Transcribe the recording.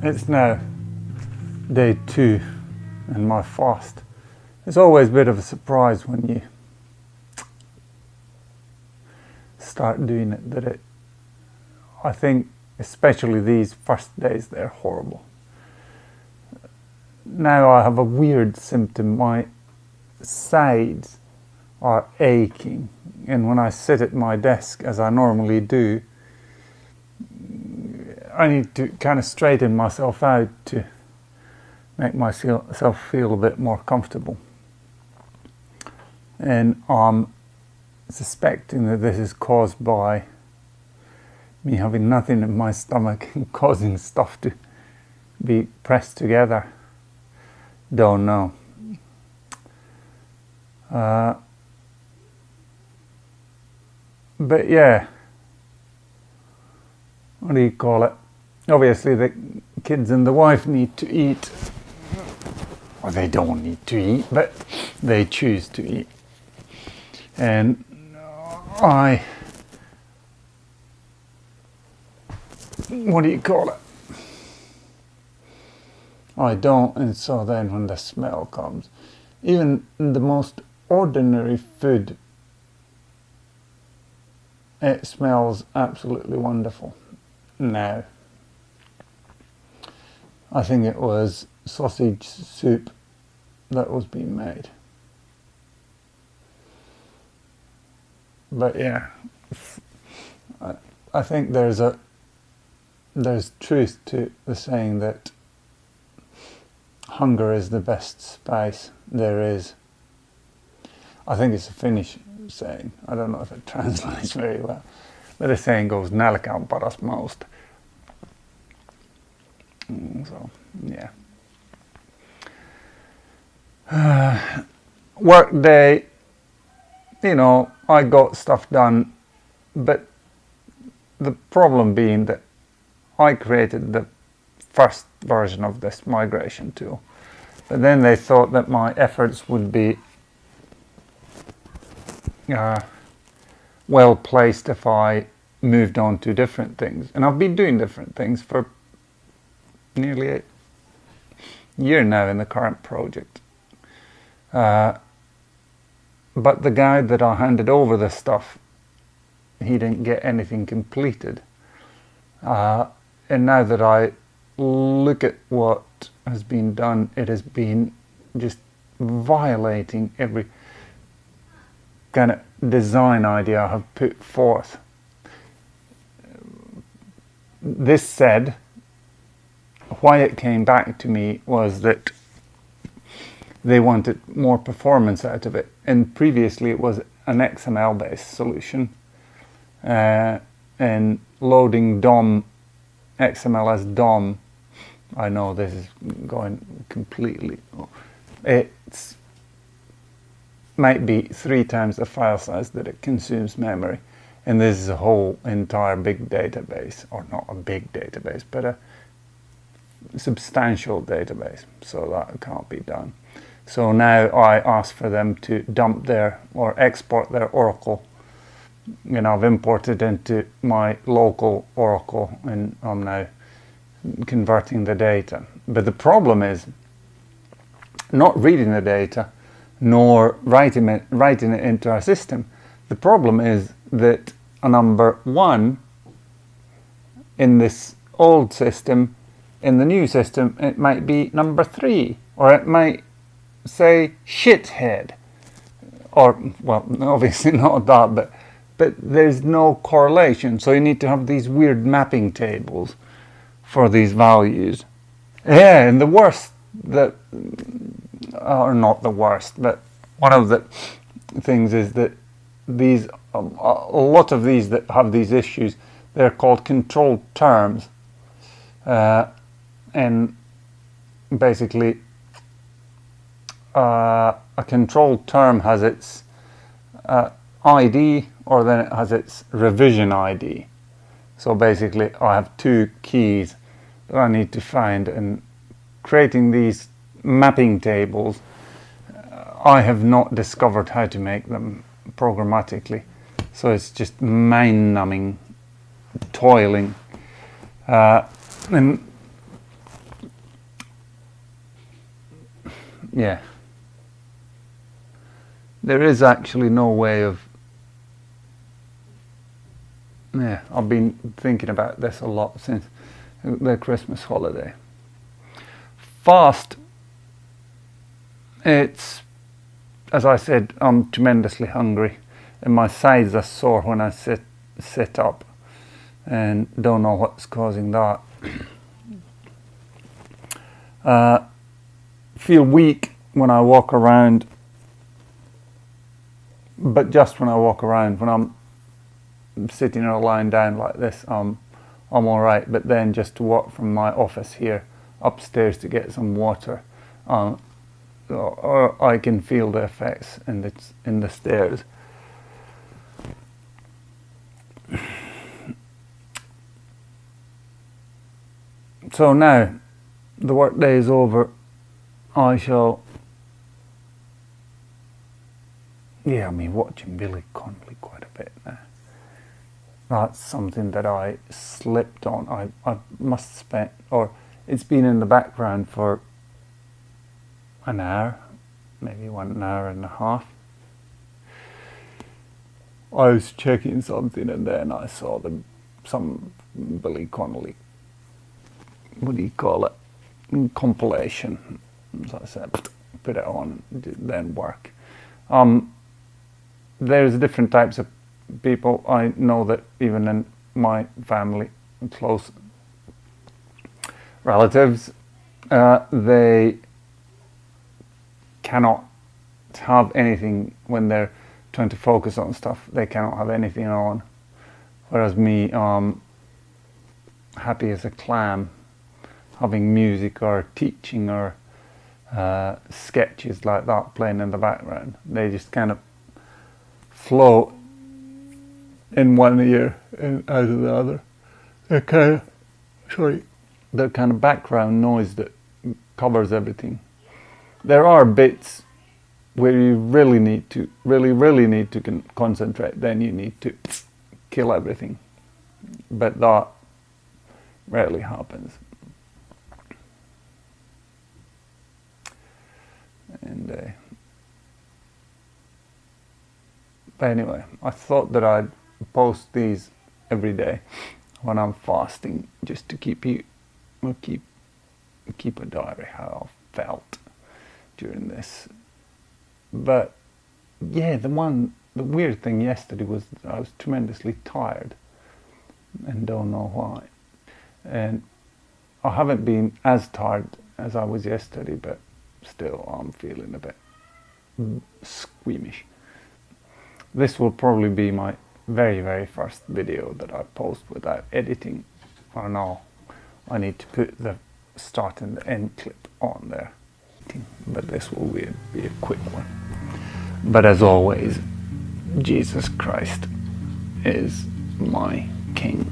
It's now day 2 in my fast. It's always a bit of a surprise when you start doing it, I think especially these first days, they're horrible. Now I have a weird symptom. My sides are aching, and when I sit at my desk as I normally do, I need to kind of straighten myself out to make myself feel a bit more comfortable. And I'm suspecting that this is caused by me having nothing in my stomach and causing stuff to be pressed together. Don't know. But yeah, what do you call it? Obviously the kids and the wife need to eat. Or they don't need to eat, but they choose to eat. And what do you call it? I don't, and so then when the smell comes, even the most ordinary food, it smells absolutely wonderful. Now, I think it was sausage soup that was being made. But yeah, I think there's truth to the saying that hunger is the best spice there is. I think it's a Finnish saying. I don't know if it translates very well. But the saying goes, nälkä on paras mauste. So, yeah. Work day, I got stuff done, but the problem being that I created the first version of this migration tool, but then they thought that my efforts would be well placed if I moved on to different things. And I've been doing different things for nearly a year now in the current project. But the guy that I handed over the stuff, he didn't get anything completed. And now that I look at what has been done, it has been just violating every kind of design idea I have put forth. This said, why it came back to me was that they wanted more performance out of it, and previously it was an XML based solution, and loading DOM, XML as DOM, I know this is going completely, it's might be 3 times the file size that it consumes memory, and this is a whole entire big database, or not a big database, but a substantial database, so that can't be done. So now I ask for them to dump their or export their Oracle. I've imported into my local Oracle, and I'm now converting the data. But the problem is not reading the data nor writing it into our system. The problem is that a number 1 in this old system, in the new system, it might be number 3, or it might say shithead, or, well, obviously not that, but there's no correlation, so you need to have these weird mapping tables for these values. Yeah, and the worst, or not the worst, but one of the things is that these, a lot of these that have these issues, they're called controlled terms, and basically a controlled term has its ID, or then it has its revision ID. So basically I have 2 keys that I need to find, and creating these mapping tables, I have not discovered how to make them programmatically, so it's just mind-numbing toiling, and yeah, there is actually no way of, yeah, I've been thinking about this a lot since the Christmas holiday. Fast, it's, as I said, I'm tremendously hungry and my sides are sore when I sit up, and don't know what's causing that. Feel weak when I walk around, but just when I walk around. When I'm sitting or lying down like this, I'm all right. But then just to walk from my office here upstairs to get some water, or I can feel the effects in the stairs. So now the work day is over, I shall, yeah, I mean, watching Billy Connolly quite a bit now. That's something that I slipped on. I must spend, or it's been in the background for an hour, maybe 1 hour and a half. I was checking something and then I saw some Billy Connolly, what do you call it, compilation. So I said, put it on, then work. There's different types of people. I know that even in my family, close relatives, they cannot have anything when they're trying to focus on stuff. They cannot have anything on. Whereas me, happy as a clam, having music or teaching or sketches like that playing in the background. They just kind of flow in one ear and out of the other. They're kind of background noise that covers everything. There are bits where you really need to concentrate. Then you need to kill everything, but that rarely happens. And but anyway, I thought that I'd post these every day when I'm fasting, just to keep a diary how I felt during this. But yeah, the weird thing yesterday was that I was tremendously tired and don't know why. And I haven't been as tired as I was yesterday, but still I'm feeling a bit squeamish. This will probably be my very, very first video that I post without editing. I know I need to put the start and the end clip on there, but this will be a quick one. But as always, Jesus Christ is my King.